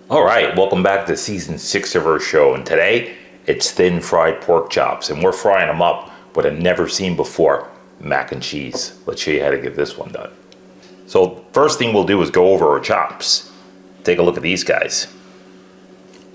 All right, welcome back to season 6 of our show, and today it's thin fried pork chops, and we're frying them up with a never seen before mac and cheese. Let's show you how to get this one done. So first thing we'll do is go over our chops. Take a look at these guys.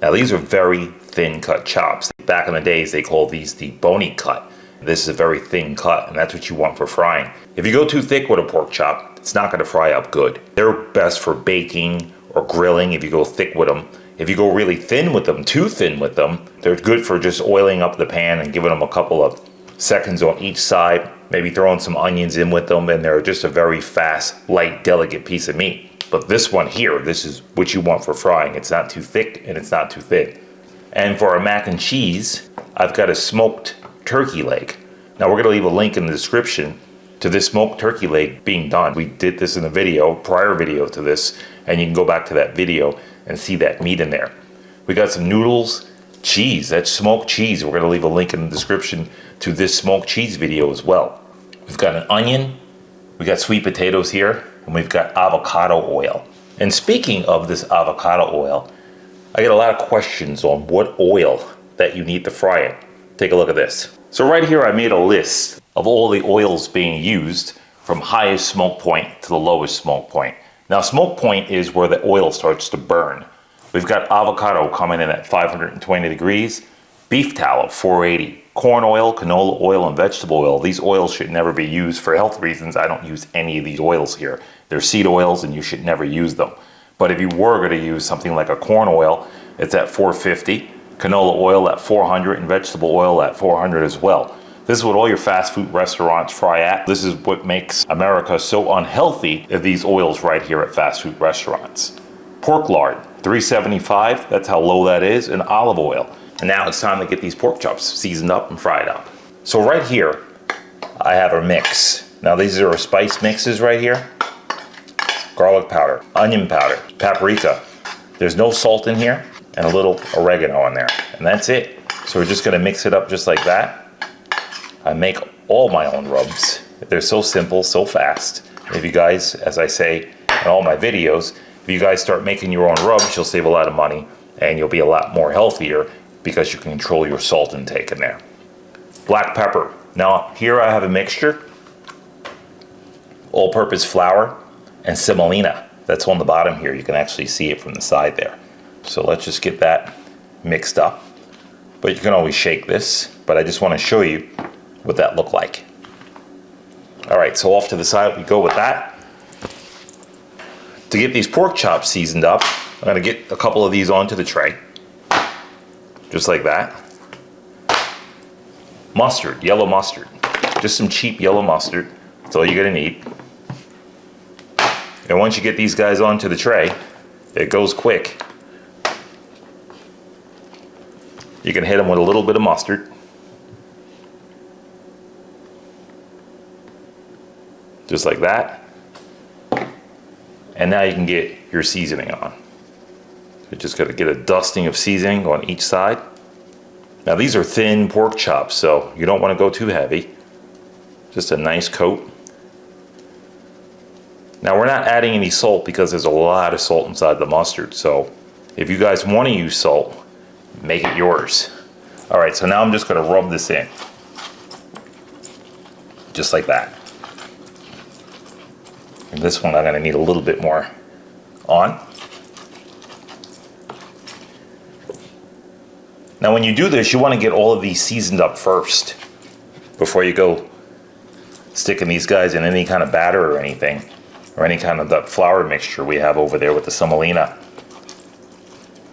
Now these are very thin cut chops. Back in the days they called these the bony cut. This is a very thin cut, and that's what you want for frying. If you go too thick with a pork chop, it's not going to fry up good. They're best for baking or grilling if you go thick with them. If you go really thin with them, too thin with them, they're good for just oiling up the pan and giving them a couple of seconds on each side, maybe throwing some onions in with them, and they're just a very fast, light, delicate piece of meat. But this one here, this is what you want for frying. It's not too thick and it's not too thin. And for our mac and cheese, I've got a smoked turkey leg. Now we're gonna leave a link in the description to this smoked turkey leg being done. We did this in a video, prior video to this, and you can go back to that video and see that meat in there. We got some noodles, cheese, that's smoked cheese. We're gonna leave a link in the description to this smoked cheese video as well. We've got an onion, we got sweet potatoes here, and we've got avocado oil. And speaking of this avocado oil, I get a lot of questions on what oil that you need to fry it. Take a look at this. So right here I made a list of all the oils being used from highest smoke point to the lowest smoke point. Now smoke point is where the oil starts to burn. We've got avocado coming in at 520 degrees, beef tallow 480, corn oil, canola oil, and vegetable oil. These oils should never be used for health reasons. I don't use any of these oils here. They're seed oils and you should never use them. But if you were going to use something like a corn oil, it's at 450, canola oil at 400, and vegetable oil at 400 as well. This is what all your fast food restaurants fry at. This is what makes America so unhealthy, these oils right here at fast food restaurants. Pork lard, 375, that's how low that is, and olive oil. And now it's time to get these pork chops seasoned up and fried up. So right here, I have a mix. Now these are our spice mixes right here. Garlic powder, onion powder, paprika. There's no salt in here, and a little oregano in there. And that's it. So we're just gonna mix it up just like that. I make all my own rubs. They're so simple, so fast. If you guys, as I say in all my videos, if you guys start making your own rubs, you'll save a lot of money and you'll be a lot more healthier because you can control your salt intake in there. Black pepper. Now here I have a mixture, all-purpose flour and semolina. That's on the bottom here. You can actually see it from the side there. So let's just get that mixed up. But you can always shake this, but I just want to show you what that looked like. All right, so off to the side we go with that. To get these pork chops seasoned up, I'm gonna get a couple of these onto the tray. Just like that. Mustard, yellow mustard. Just some cheap yellow mustard. That's all you're gonna need. And once you get these guys onto the tray, it goes quick. You can hit them with a little bit of mustard. Just like that. And now you can get your seasoning on. You're just gonna get a dusting of seasoning on each side. Now these are thin pork chops, so you don't wanna go too heavy. Just a nice coat. Now we're not adding any salt because there's a lot of salt inside the mustard. So if you guys wanna use salt, make it yours. All right, so now I'm just gonna rub this in. Just like that. And this one I'm gonna need a little bit more on. Now when you do this, you wanna get all of these seasoned up first before you go sticking these guys in any kind of batter or anything, or any kind of that flour mixture we have over there with the semolina,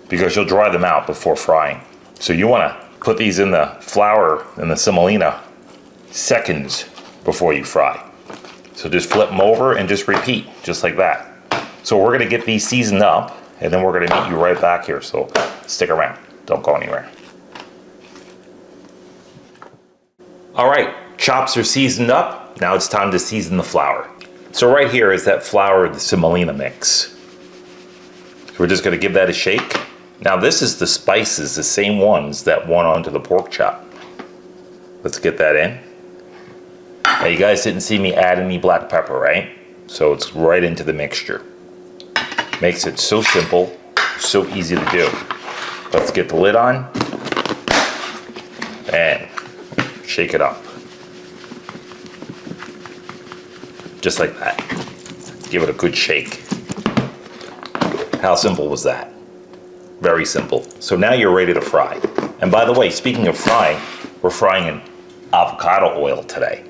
because you'll dry them out before frying. So you wanna put these in the flour and the semolina seconds before you fry. So just flip them over and just repeat, just like that. So we're gonna get these seasoned up, and then we're gonna meet you right back here, so stick around, don't go anywhere. All right, chops are seasoned up, now it's time to season the flour. So right here is that flour, the semolina mix. So we're just gonna give that a shake. Now this is the spices, the same ones that went onto the pork chop. Let's get that in. Now you guys didn't see me add any black pepper, right? So it's right into the mixture. Makes it so simple, So easy to do. Let's get the lid on and shake it up. Just like that. Give it a good shake. How simple was that? Very simple. So now you're ready to fry. And by the way, speaking of frying, we're frying in avocado oil today.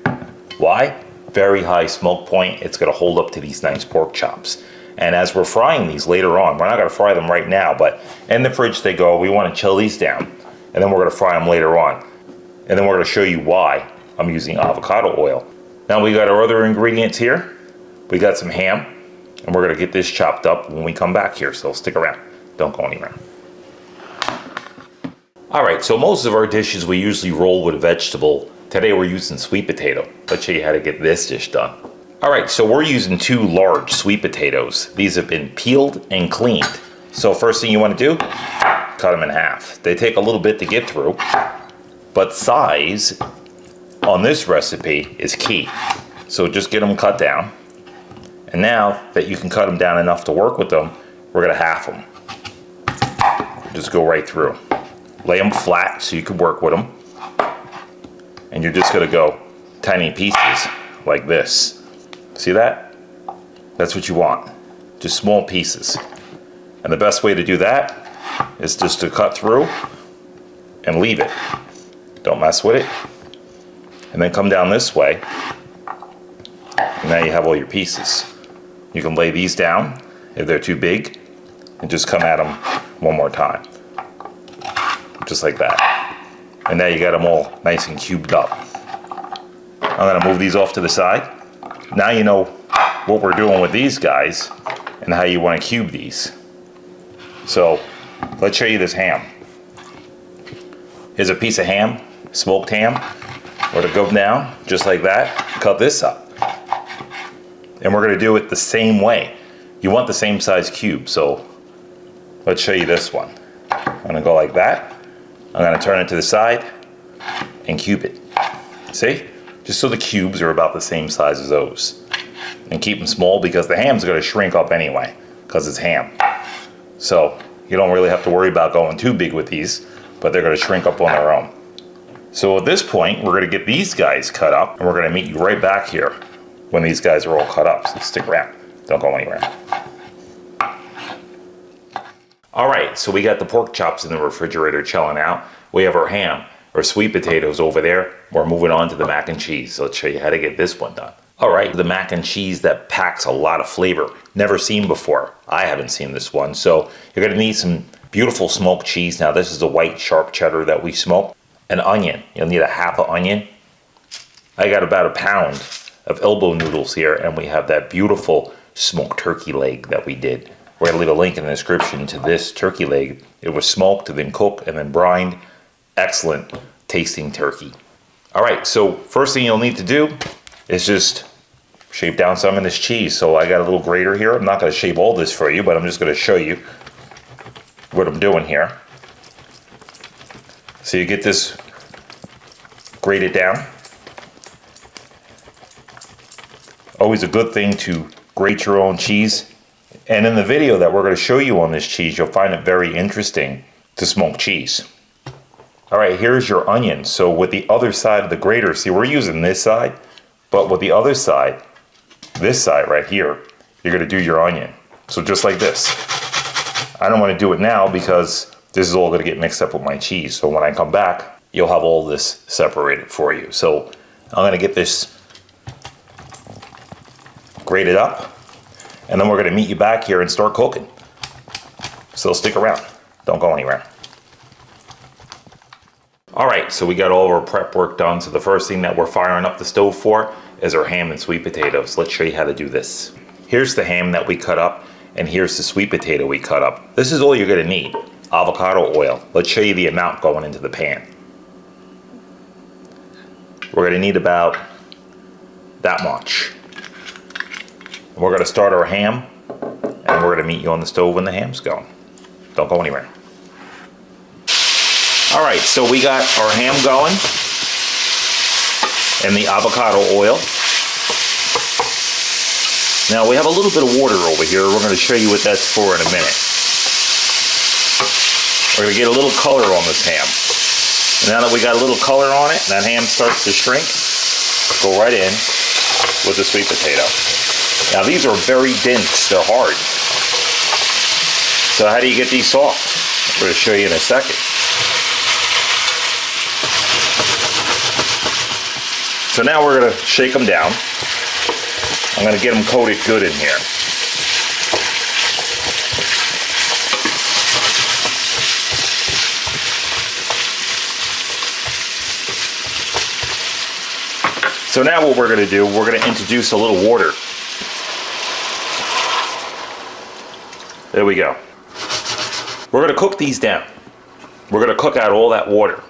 Why? Very high smoke point. It's going to hold up to these nice pork chops. And as we're frying these later on, we're not going to fry them right now, but in the fridge they go. We want to chill these down, and then we're going to fry them later on. And then we're going to show you why I'm using avocado oil. Now we got our other ingredients here. We got some ham, and we're going to get this chopped up when we come back here, so stick around. Don't go anywhere. All right, so most of our dishes we usually roll with a vegetable. Today we're using sweet potato. Let's show you how to get this dish done. All right, so we're using 2 large sweet potatoes. These have been peeled and cleaned. So first thing you want to do, cut them in half. They take a little bit to get through, but size on this recipe is key. So just get them cut down. And now that you can cut them down enough to work with them, we're gonna half them. Just go right through. Lay them flat so you can work with them. And you're just gonna go tiny pieces like this. See that? That's what you want. Just small pieces. And the best way to do that is just to cut through and leave it. Don't mess with it. And then come down this way. And now you have all your pieces. You can lay these down if they're too big and just come at them one more time. Just like that. And now you got them all nice and cubed up. I'm gonna move these off to the side. Now you know what we're doing with these guys and how you want to cube these. So let's show you this ham. Here's a piece of ham, smoked ham. We're gonna go down just like that, cut this up. And we're gonna do it the same way. You want the same size cube, so let's show you this one. I'm gonna go like that. I'm gonna turn it to the side and cube it. See? Just so the cubes are about the same size as those. And keep them small because the ham's gonna shrink up anyway, because it's ham. So you don't really have to worry about going too big with these, but they're gonna shrink up on their own. So at this point, we're gonna get these guys cut up, and we're gonna meet you right back here when these guys are all cut up. So stick around, don't go anywhere. All right, so we got the pork chops in the refrigerator chilling out. We have our ham, our sweet potatoes over there. We're moving on to the mac and cheese. So let's show you how to get this one done. All right, the mac and cheese that packs a lot of flavor. Never seen before. I haven't seen this one. So you're gonna need some beautiful smoked cheese. Now this is the white sharp cheddar that we smoke. An onion, you'll need a half an onion. I got about a pound of elbow noodles here, and we have that beautiful smoked turkey leg that we did. We're gonna leave a link in the description to this turkey leg. It was smoked, then cooked, and then brined. Excellent tasting turkey. All right, so first thing you'll need to do is just shape down some of this cheese. So I got a little grater here. I'm not gonna shape all this for you, but I'm just gonna show you what I'm doing here. So you get this grated down. Always a good thing to grate your own cheese. And in the video that we're going to show you on this cheese, you'll find it very interesting to smoke cheese. All right, here's your onion. So with the other side of the grater, see, we're using this side, but with the other side, this side right here, you're going to do your onion. So just like this. I don't want to do it now because this is all going to get mixed up with my cheese. So when I come back, you'll have all this separated for you. So I'm going to get this grated up, and then we're going to meet you back here and start cooking. So stick around. Don't go anywhere. All right, so we got all of our prep work done. So the first thing that we're firing up the stove for is our ham and sweet potatoes. Let's show you how to do this. Here's the ham that we cut up, and here's the sweet potato we cut up. This is all you're going to need. Avocado oil. Let's show you the amount going into the pan. We're going to need about that much. We're going to start our ham, and we're going to meet you on the stove when the ham's going. Don't go anywhere. All right, so we got our ham going and the avocado oil. Now we have a little bit of water over here. We're going to show you what that's for in a minute. We're gonna get a little color on this ham. And now that we got a little color on it, and that ham starts to shrink, go right in with the sweet potato. Now these are very dense, they're hard. So how do you get these soft? I'm gonna show you in a second. So now we're gonna shake them down. I'm gonna get them coated good in here. So now what we're going to do, we're going to introduce a little water. There we go. We're going to cook these down. We're going to cook out all that water.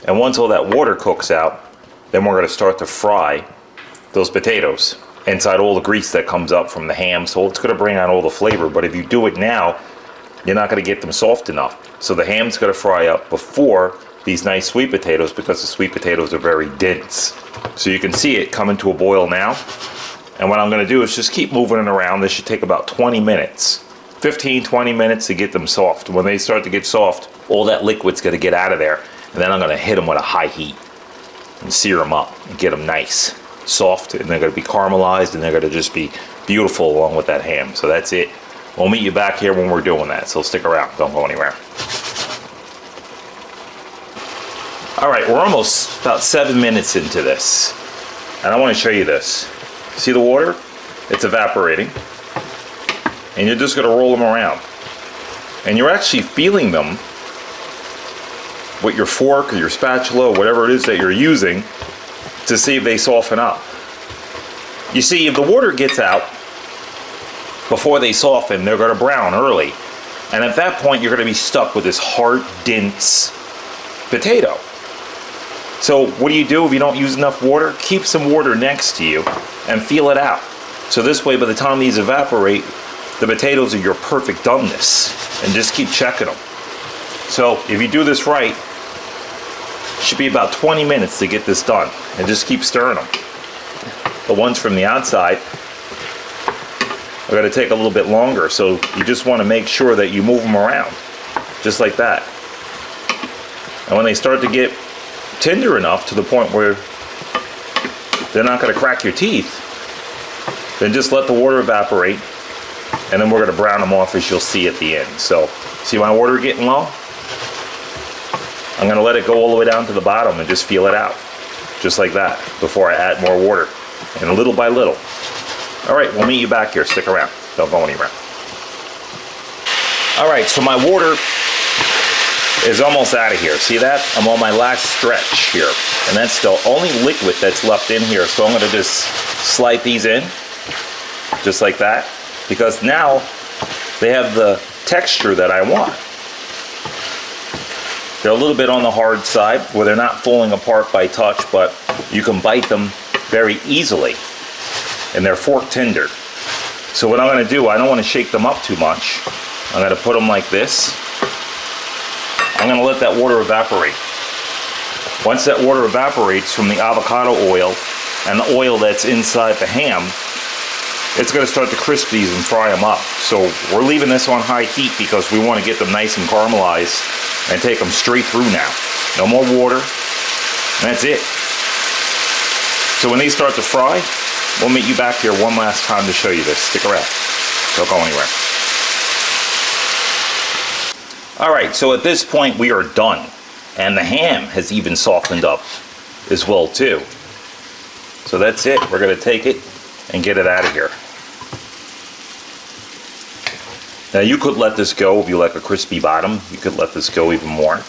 And once all that water cooks out, then we're going to start to fry those potatoes inside all the grease that comes up from the ham. So it's going to bring out all the flavor. But if you do it now, you're not going to get them soft enough. So the ham's going to fry up before these nice sweet potatoes, because the sweet potatoes are very dense. So you can see it coming to a boil now. And what I'm going to do is just keep moving it around. This should take about 20 minutes, 15, 20 minutes to get them soft. When they start to get soft, all that liquid's going to get out of there. And then I'm going to hit them with a high heat and sear them up and get them nice, soft, and they're going to be caramelized, and they're going to just be beautiful along with that ham. So that's it. We'll meet you back here when we're doing that. So stick around. Don't go anywhere. All right, we're almost about 7 minutes into this, and I want to show you this. See the water? It's evaporating, and you're just going to roll them around, and you're actually feeling them with your fork or your spatula or whatever it is that you're using to see if they soften up. You see, if the water gets out before they soften, they're going to brown early, and at that point you're going to be stuck with this hard, dense potato. So what do you do if you don't use enough water? Keep some water next to you and feel it out. So this way, by the time these evaporate, the potatoes are your perfect doneness, and just keep checking them. So if you do this right, it should be about 20 minutes to get this done, and just keep stirring them. The ones from the outside are going to take a little bit longer, so you just want to make sure that you move them around, just like that. And when they start to get tender enough to the point where they're not going to crack your teeth, then just let the water evaporate, and then we're going to brown them off, as you'll see at the end. So see my water getting low? I'm going to let it go all the way down to the bottom and just feel it out, just like that, before I add more water, and little by little. All right, we'll meet you back here. Stick around. Don't go anywhere. All right, so my water is almost out of here. See that? I'm on my last stretch here, and that's the only liquid that's left in here. So I'm going to just slide these in, just like that, because now they have the texture that I want. They're a little bit on the hard side, where they're not falling apart by touch, but you can bite them very easily, and they're fork tender. So what I'm going to do, I don't want to shake them up too much. I'm going to put them like this. I'm going to let that water evaporate. Once that water evaporates from the avocado oil and the oil that's inside the ham, it's going to start to crisp these and fry them up. So we're leaving this on high heat because we want to get them nice and caramelized and take them straight through now. No more water, and that's it. So when they start to fry, we'll meet you back here one last time to show you this. Stick around. Don't go anywhere. All right, so at this point we are done, and the ham has even softened up as well too. So that's it. We're going to take it and get it out of here. Now you could let this go if you like a crispy bottom. You could let this go even more,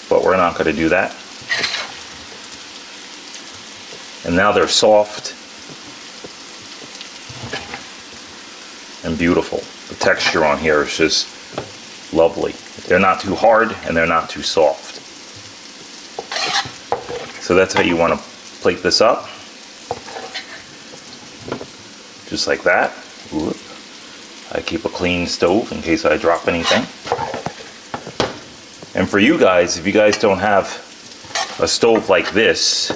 but we're not going to do that. And now they're soft and beautiful. The texture on here is just lovely. They're not too hard and they're not too soft. So that's how you want to plate this up. Just like that. Whoop. I keep a clean stove in case I drop anything. And for you guys, if you guys don't have a stove like this,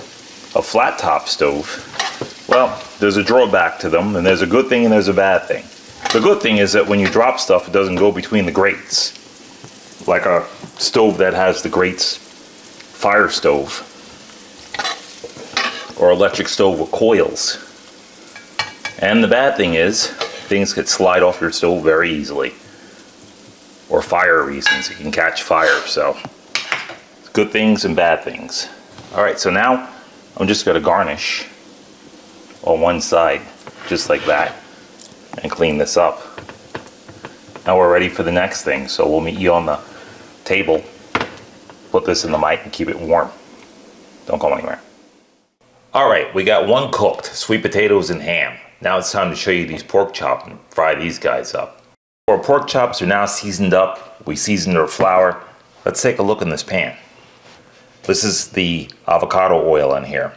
a flat top stove, well, there's a drawback to them, and there's a good thing and there's a bad thing. The good thing is that when you drop stuff, it doesn't go between the grates. like a stove that has the Grates fire stove or electric stove with coils. And the bad thing is, things could slide off your stove very easily. Or fire reasons, it can catch fire, so good things and bad things. Alright, so now I'm just going to garnish on one side, just like that, and clean this up. Now we're ready for the next thing, so we'll meet you on the table. Put this in the mic and keep it warm. Don't go anywhere. Alright, we got one cooked, sweet potatoes and ham. Now it's time to show you these pork chops and fry these guys up. Our pork chops are now seasoned up. We seasoned our flour. Let's take a look in this pan. This is the avocado oil in here.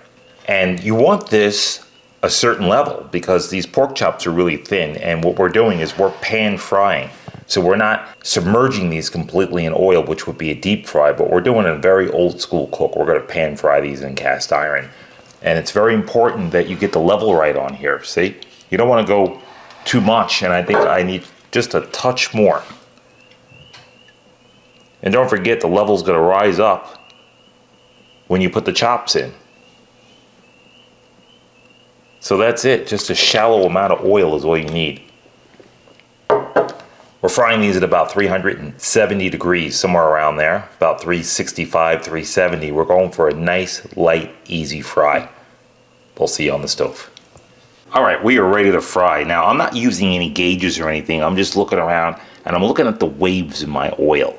And you want this a certain level because these pork chops are really thin, and what we're doing is we're pan frying. So we're not submerging these completely in oil, which would be a deep fry, but we're doing a very old school cook. We're going to pan fry these in cast iron. And it's very important that you get the level right on here, see? You don't want to go too much, and I think I need just a touch more. And don't forget, the level's going to rise up when you put the chops in. So that's it, just a shallow amount of oil is all you need. We're frying these at about 370 degrees, somewhere around there, about 365, 370. We're going for a nice, light, easy fry. We'll see you on the stove. All right, we are ready to fry. Now, I'm not using any gauges or anything. I'm just looking around, and I'm looking at the waves in my oil.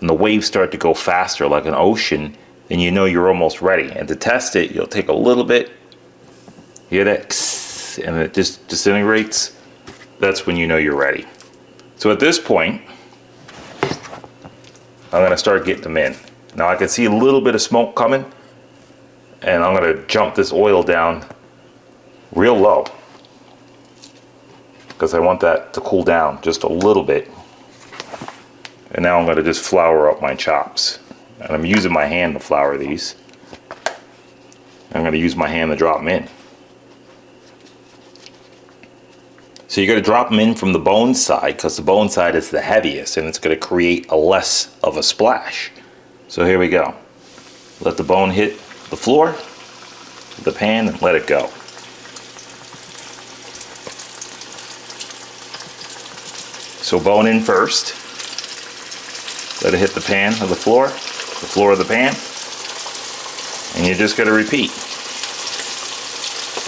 And the waves start to go faster, like an ocean, then you know you're almost ready. And to test it, you'll take a little bit, hear that, and it just disintegrates. That's when you know you're ready. So at this point, I'm gonna start getting them in. Now I can see a little bit of smoke coming, and I'm gonna jump this oil down real low because I want that to cool down just a little bit. And now I'm gonna just flour up my chops. And I'm using my hand to flour these. I'm gonna use my hand to drop them in. So you're going to drop them in from the bone side because the bone side is the heaviest and it's going to create a less of a splash. So here we go. Let the bone hit the floor, the pan, and let it go. So bone in first. Let it hit the pan or the floor of the pan. And you're just going to repeat.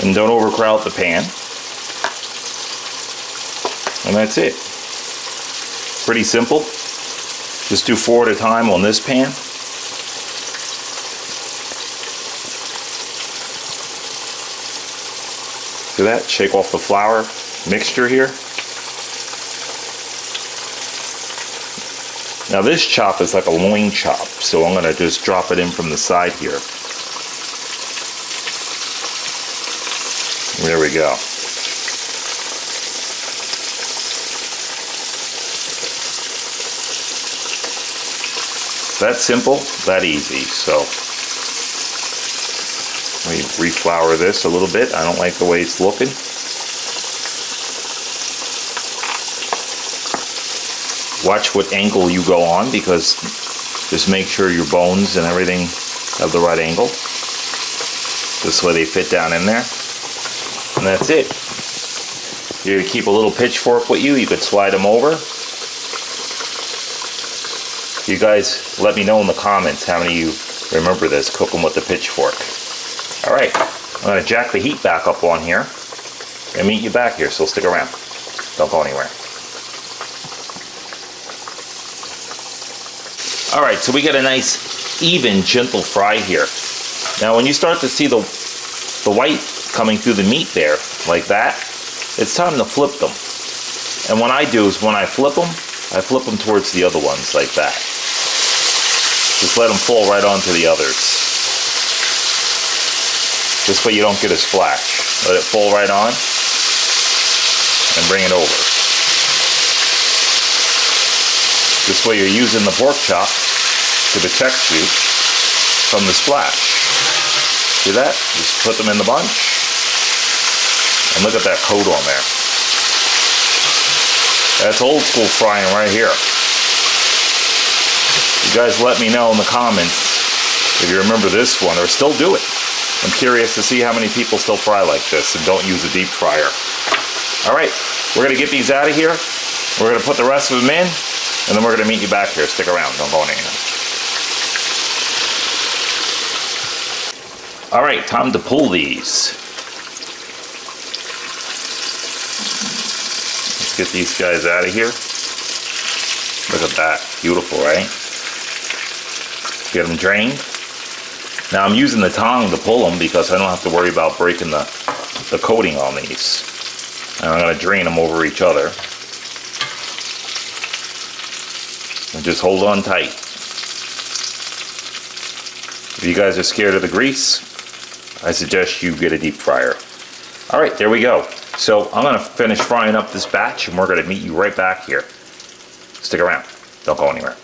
And don't overcrowd the pan. And that's it. Pretty simple. Just do 4 at a time on this pan. Do that. Shake off the flour mixture here. Now this chop is like a loin chop, so I'm going to just drop it in from the side here. There we go. That simple, that easy. So let me reflour this a little bit. I don't like the way it's looking. Watch what angle you go on, because just make sure your bones and everything have the right angle. This way they fit down in there. And that's it. You keep a little pitchfork with you, you could slide them over. You guys let me know in the comments how many of you remember this, cooking with the pitchfork. Alright, I'm going to jack the heat back up on here and meet you back here, so stick around. Don't go anywhere. Alright, so we got a nice, even, gentle fry here. Now when you start to see the white coming through the meat there, like that, it's time to flip them. And what I do is when I flip them towards the other ones, like that. Just let them fall right onto the others. This way you don't get a splash. Let it fall right on and bring it over. This way you're using the pork chop to protect you from the splash. See that? Just put them in the bunch. And look at that coat on there. That's old school frying right here. guys let me know in the comments if you remember this one or still do it. I'm curious to see how many people still fry like this and don't use a deep fryer. All right, we're gonna get these out of here. We're gonna put the rest of them in, and then we're gonna meet you back here. Stick around, don't go anywhere. All right, time to pull these. Let's get these guys out of here. Look at that, beautiful, right? Get them drained. Now I'm using the tongue to pull them because I don't have to worry about breaking the coating on these. And I'm gonna drain them over each other. And just hold on tight. If you guys are scared of the grease, I suggest you get a deep fryer. All right, there we go. So I'm gonna finish frying up this batch and we're gonna meet you right back here. Stick around, don't go anywhere.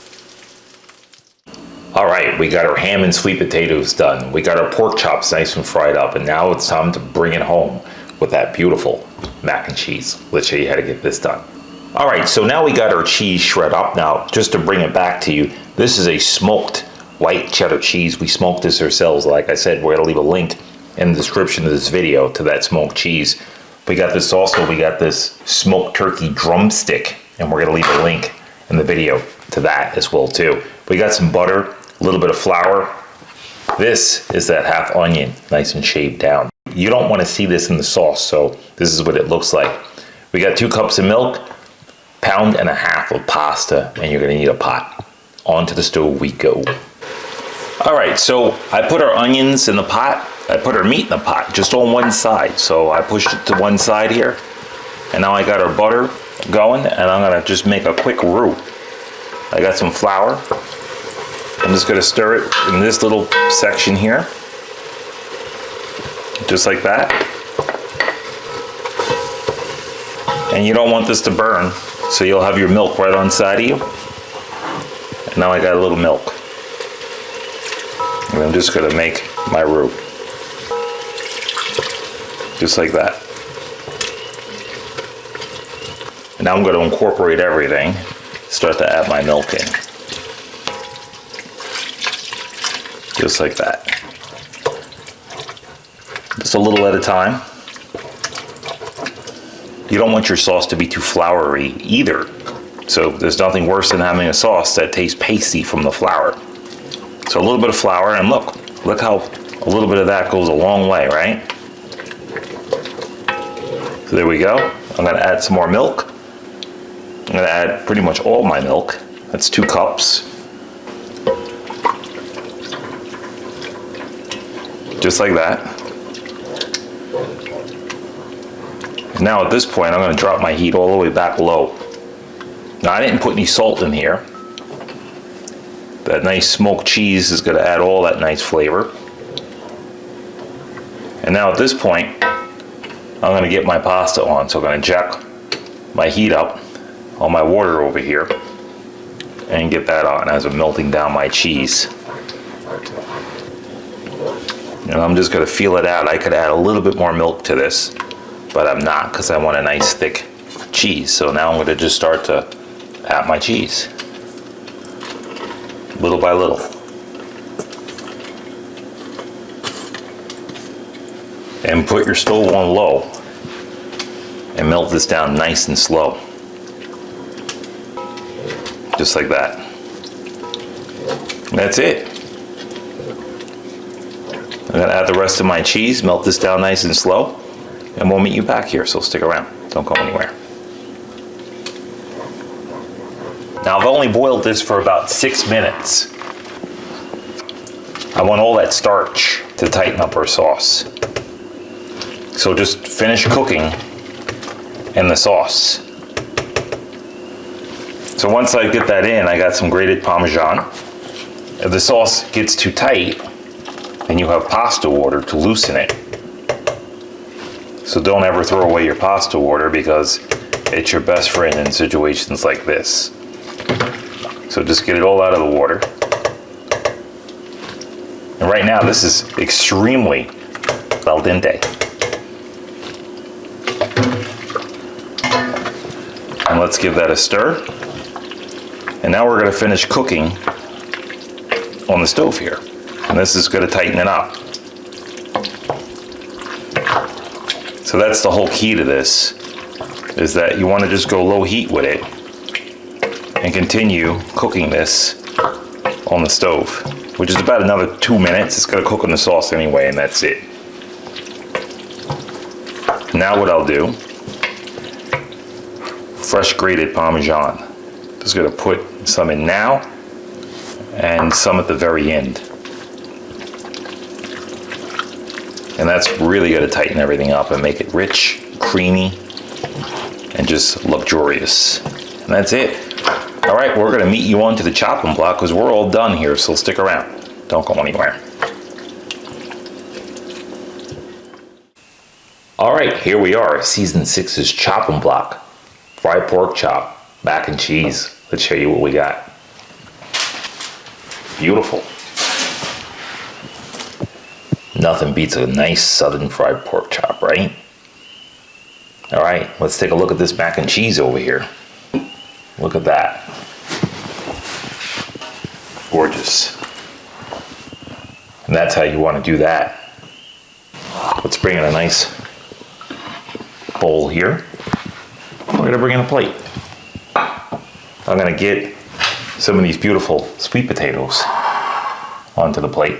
All right, we got our ham and sweet potatoes done. We got our pork chops nice and fried up, and now it's time to bring it home with that beautiful mac and cheese. Let's show you how to get this done. All right, so now we got our cheese shred up. Now, just to bring it back to you, this is a smoked white cheddar cheese. We smoked this ourselves. Like I said, we're gonna leave a link in the description of this video to that smoked cheese. We got this also, we got this smoked turkey drumstick, and we're gonna leave a link in the video to that as well too. We got some butter, a little bit of flour. This is that half onion, nice and shaved down. You don't want to see this in the sauce, so this is what it looks like. We got 2 cups of milk, 1.5 pounds of pasta, and you're gonna need a pot. Onto the stove we go. All right, so I put our onions in the pot. I put our meat in the pot, just on one side. So I pushed it to one side here, and now I got our butter going, and I'm gonna just make a quick roux. I got some flour. I'm just gonna stir it in this little section here. Just like that. And you don't want this to burn, so you'll have your milk right on side of you. And now I got a little milk. And I'm just gonna make my roux. Just like that. And now I'm gonna incorporate everything. Start to add my milk in. Just like that. Just a little at a time. You don't want your sauce to be too floury either. So there's nothing worse than having a sauce that tastes pasty from the flour. So a little bit of flour, and look how a little bit of that goes a long way, right? So there we go. I'm gonna add some more milk. I'm gonna add pretty much all my milk. That's 2 cups. Just like that. And now at this point, I'm gonna drop my heat all the way back low. Now I didn't put any salt in here. That nice smoked cheese is gonna add all that nice flavor. And now at this point, I'm gonna get my pasta on. So I'm gonna jack my heat up on my water over here and get that on as I'm melting down my cheese. And I'm just gonna feel it out. I could add a little bit more milk to this, but I'm not because I want a nice thick cheese. So now I'm gonna just start to add my cheese, little by little. And put your stove on low and melt this down nice and slow. Just like that. And that's it. I'm gonna add the rest of my cheese, melt this down nice and slow, and we'll meet you back here, so stick around. Don't go anywhere. Now I've only boiled this for about 6 minutes. I want all that starch to tighten up our sauce. So just finish cooking in the sauce. So once I get that in, I got some grated Parmesan. If the sauce gets too tight, then you have pasta water to loosen it. So don't ever throw away your pasta water because it's your best friend in situations like this. So just get it all out of the water. And right now this is extremely al dente. And let's give that a stir. And now we're going to finish cooking on the stove here. And this is going to tighten it up. So that's the whole key to this, is that you want to just go low heat with it and continue cooking this on the stove, which is about another 2 minutes. It's going to cook in the sauce anyway, and that's it. Now what I'll do, fresh grated Parmesan. Just going to put some in now and some at the very end. And that's really going to tighten everything up and make it rich, creamy, and just luxurious. And that's it. All right, we're going to meet you onto the chopping block because we're all done here, so stick around. Don't go anywhere. All right, here we are, season 6's chopping block. Fried pork chop, mac and cheese. Let's show you what we got. Beautiful. Nothing beats a nice southern fried pork chop, right? All right, let's take a look at this mac and cheese over here. Look at that. Gorgeous. And that's how you want to do that. Let's bring in a nice bowl here. We're going to bring in a plate. I'm going to get some of these beautiful sweet potatoes onto the plate.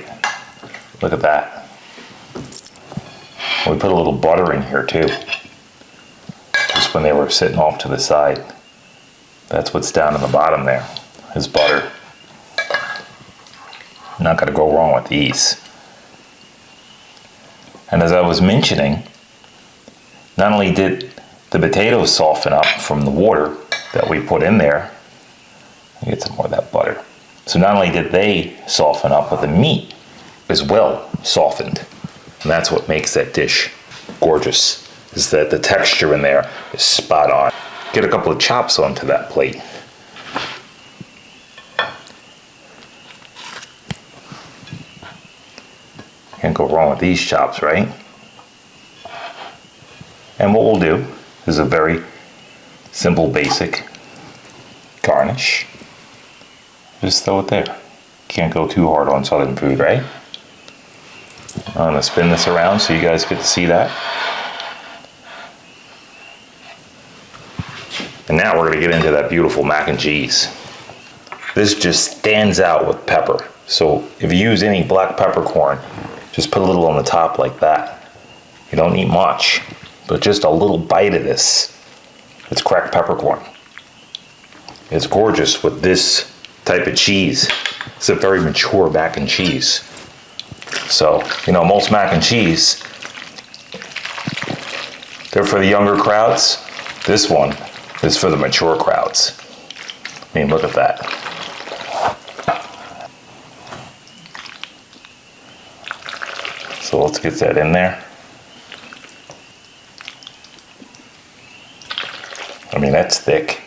Look at that. We put a little butter in here too. Just when they were sitting off to the side. That's what's down in the bottom there, is butter. Not gonna go wrong with these. And as I was mentioning, not only did the potatoes soften up from the water that we put in there, let me get some more of that butter. So not only did they soften up, but the meat as well softened. And that's what makes that dish gorgeous, is that the texture in there is spot on. Get a couple of chops onto that plate. Can't go wrong with these chops, right? And what we'll do is a very simple, basic garnish. Just throw it there. Can't go too hard on southern food, right? I'm gonna spin this around so you guys get to see that. And now we're gonna get into that beautiful mac and cheese. This just stands out with pepper. So if you use any black peppercorn, just put a little on the top like that. You don't need much, but just a little bite of this. It's cracked peppercorn. It's gorgeous with this type of cheese. It's a very mature mac and cheese. So, you know, most mac and cheese, they're for the younger crowds. This one is for the mature crowds. I mean, look at that. So let's get that in there. I mean, that's thick.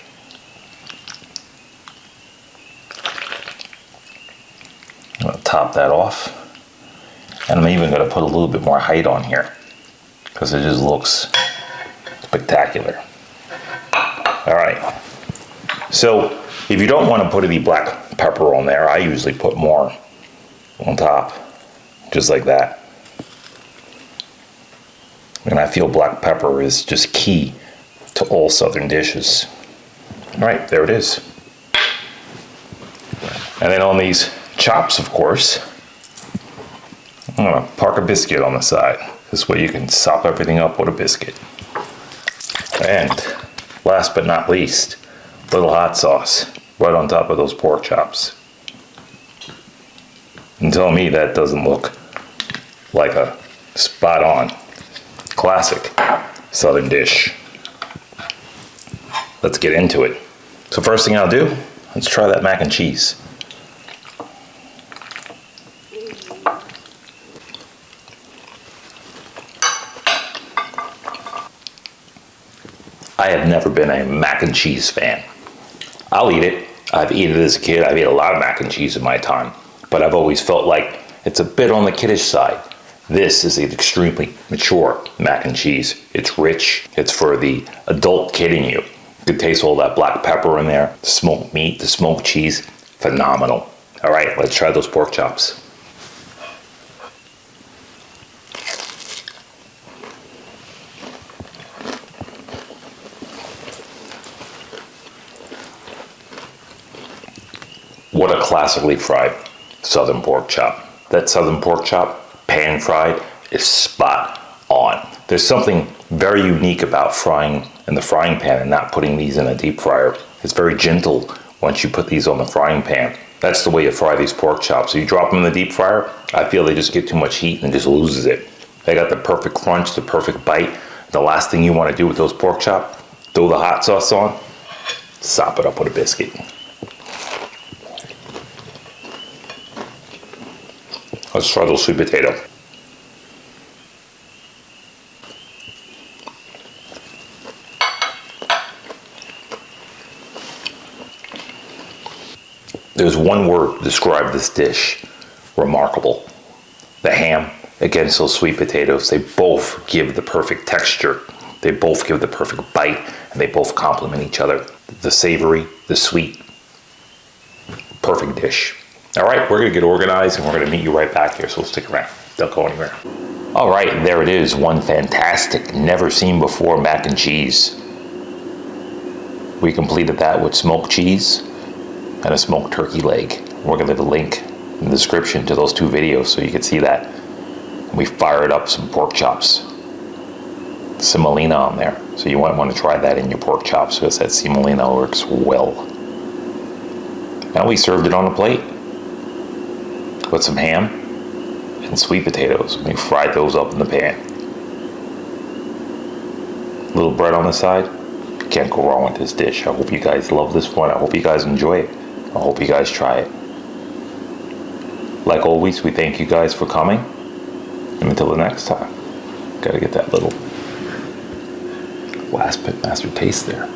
I'm gonna top that off. And I'm even gonna put a little bit more height on here because it just looks spectacular. All right. So if you don't want to put any black pepper on there, I usually put more on top, just like that. And I feel black pepper is just key to all southern dishes. All right, there it is. And then on these chops, of course, I'm gonna park a biscuit on the side. This way you can sop everything up with a biscuit. And last but not least, a little hot sauce right on top of those pork chops. And tell me that doesn't look like a spot on classic southern dish. Let's get into it. So first thing I'll do, let's try that mac and cheese. I have never been a mac and cheese fan. I'll eat it. I've eaten it as a kid. I've eaten a lot of mac and cheese in my time, but I've always felt like it's a bit on the kiddish side. This is an extremely mature mac and cheese. It's rich. It's for the adult kid in you. You can taste all that black pepper in there, the smoked meat, the smoked cheese. Phenomenal. All right, let's try those pork chops. What a classically fried southern pork chop. That southern pork chop, pan fried, is spot on. There's something very unique about frying in the frying pan and not putting these in a deep fryer. It's very gentle once you put these on the frying pan. That's the way you fry these pork chops. So you drop them in the deep fryer, I feel they just get too much heat and just loses it. They got the perfect crunch, the perfect bite. The last thing you want to do with those pork chops, throw the hot sauce on, sop it up with a biscuit. Let's try those sweet potato. There's one word to describe this dish: remarkable. The ham against those sweet potatoes, they both give the perfect texture. They both give the perfect bite, and they both complement each other. The savory, the sweet, perfect dish. All right, we're gonna get organized and we're gonna meet you right back here, so stick around. Don't go anywhere. All right, there it is, one fantastic, never seen before mac and cheese. We completed that with smoked cheese and a smoked turkey leg. We're gonna leave a link in the description to those two videos so you can see that. We fired up some pork chops. Semolina on there, so you might want to try that in your pork chops because that semolina works well. And we served it on a plate with some ham and sweet potatoes. We fried those up in the pan. Little bread on the side. Can't go wrong with this dish. I hope you guys love this one. I hope you guys enjoy it. I hope you guys try it. Like always, we thank you guys for coming. And until the next time, gotta get that little last pit master taste there.